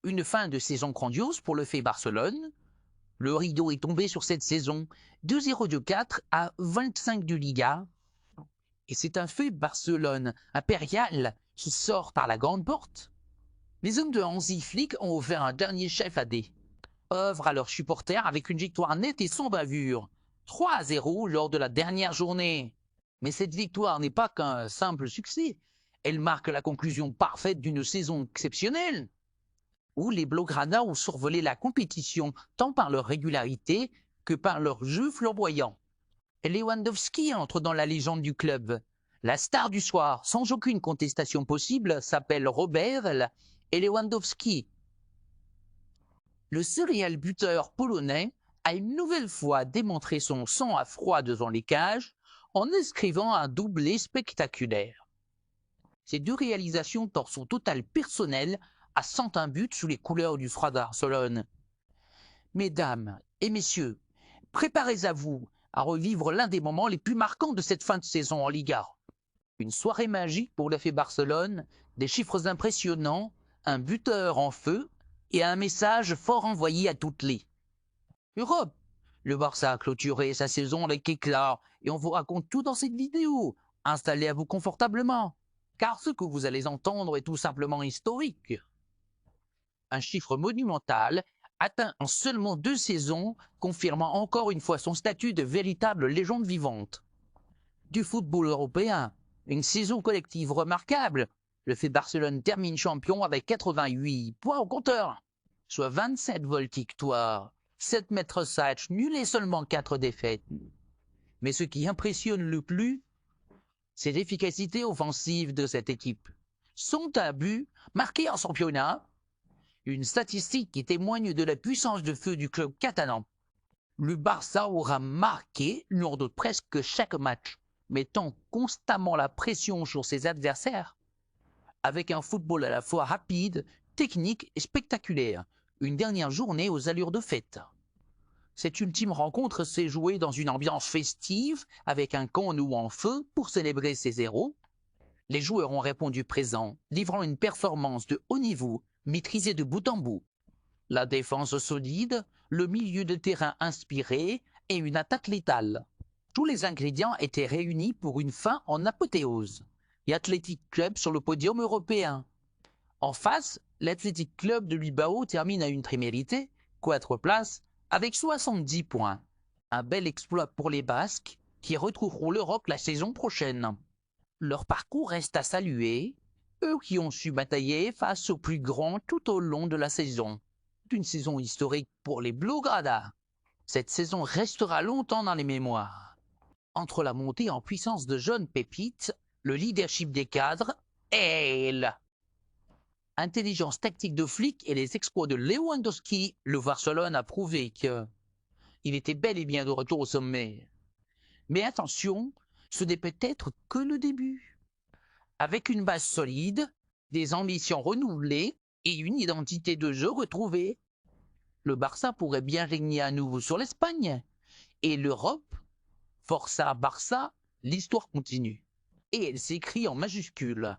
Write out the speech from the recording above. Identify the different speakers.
Speaker 1: Une fin de saison grandiose pour le FC Barcelone. Le rideau est tombé sur cette saison, 2-0 de 4 à 25 de Liga. Et c'est un FC Barcelone impérial qui sort par la grande porte. Les hommes de Hansi Flick ont offert un dernier chef à D. Œuvre à leurs supporters avec une victoire nette et sans bavure, 3-0 lors de la dernière journée. Mais cette victoire n'est pas qu'un simple succès, elle marque la conclusion parfaite d'une saison exceptionnelle, où les Blaugrana ont survolé la compétition tant par leur régularité que par leur jeu flamboyant. Lewandowski entre dans la légende du club. La star du soir, sans aucune contestation possible, s'appelle Robert Lewandowski. Le serial buteur polonais a une nouvelle fois démontré son sang-froid devant les cages en inscrivant un doublé spectaculaire. Ces deux réalisations portent son total personnel à 101 buts sous les couleurs du Froid Barcelone. Mesdames et messieurs, préparez à vous à revivre l'un des moments les plus marquants de cette fin de saison en Liga. Une soirée magique pour l'FC Barcelone, des chiffres impressionnants, un buteur en feu et un message fort envoyé à toutes les. Europe, le Barça a clôturé sa saison avec éclat et on vous raconte tout dans cette vidéo. Installez-vous confortablement, car ce que vous allez entendre est tout simplement historique. Un chiffre monumental atteint en seulement 2 saisons, confirmant encore une fois son statut de véritable légende vivante. Du football européen, une saison collective remarquable. Le FC Barcelone termine champion avec 88 points au compteur, soit 27 victoires, 7 maîtres sachs nuls et seulement 4 défaites. Mais ce qui impressionne le plus, c'est l'efficacité offensive de cette équipe. 100 buts marqués en championnat, une statistique qui témoigne de la puissance de feu du club catalan. Le Barça aura marqué lors de presque chaque match, mettant constamment la pression sur ses adversaires, avec un football à la fois rapide, technique et spectaculaire, une dernière journée aux allures de fête. Cette ultime rencontre s'est jouée dans une ambiance festive, avec un Camp Nou en feu pour célébrer ses héros. Les joueurs ont répondu présents, livrant une performance de haut niveau, maîtrisée de bout en bout. La défense solide, le milieu de terrain inspiré et une attaque létale. Tous les ingrédients étaient réunis pour une fin en apothéose. Et Athletic Club sur le podium européen. En face, l'Athletic Club de Bilbao termine à une très méritée 4 places avec 70 points. Un bel exploit pour les Basques qui retrouveront l'Europe la saison prochaine. Leur parcours reste à saluer, eux qui ont su batailler face aux plus grands tout au long de la saison. Une saison historique pour les Blaugrana. Cette saison restera longtemps dans les mémoires. Entre la montée en puissance de jeunes pépites, le leadership des cadres et l'intelligence tactique de Flick et les exploits de Lewandowski, le Barcelone a prouvé qu'il était bel et bien de retour au sommet. Mais attention, ce n'est peut-être que le début. Avec une base solide, des ambitions renouvelées et une identité de jeu retrouvée, le Barça pourrait bien régner à nouveau sur l'Espagne. Et l'Europe, Força Barça, l'histoire continue. Et elle s'écrit en majuscules.